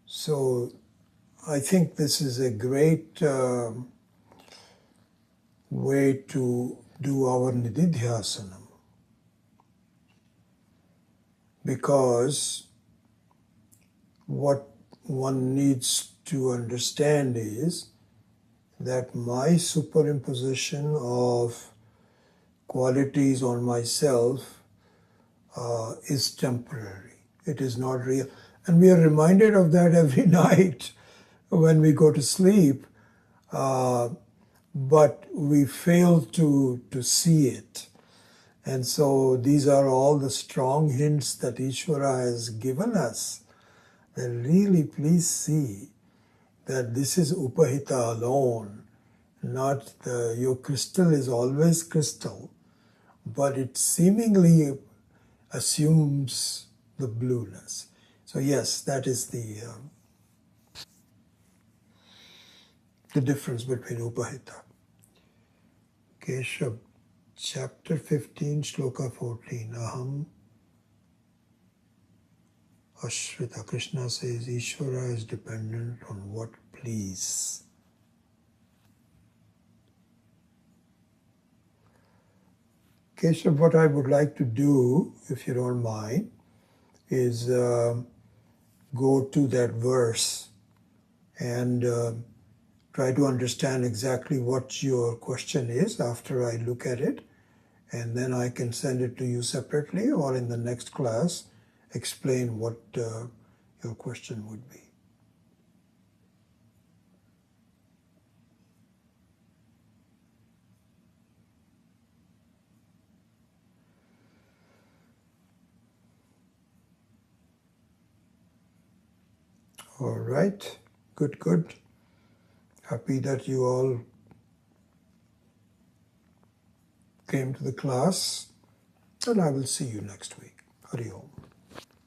So I think this is a great way to do our nididhyasanam, because what one needs to understand is that my superimposition of qualities on myself is temporary. It is not real. And we are reminded of that every night when we go to sleep, but we fail to see it. And so these are all the strong hints that Ishvara has given us. Then really please see that this is Upahita alone, not your crystal is always crystal, but it seemingly assumes the blueness. So yes, that is the difference between Upahita. Keshav, chapter 15, shloka 14. Aham Ashrita. Krishna says Ishvara is dependent on what please. Keshav, what I would like to do, if you don't mind, is go to that verse and try to understand exactly what your question is after I look at it, and then I can send it to you separately or in the next class explain what your question would be. All right, good, good. Happy that you all came to the class, and I will see you next week. Hari Om.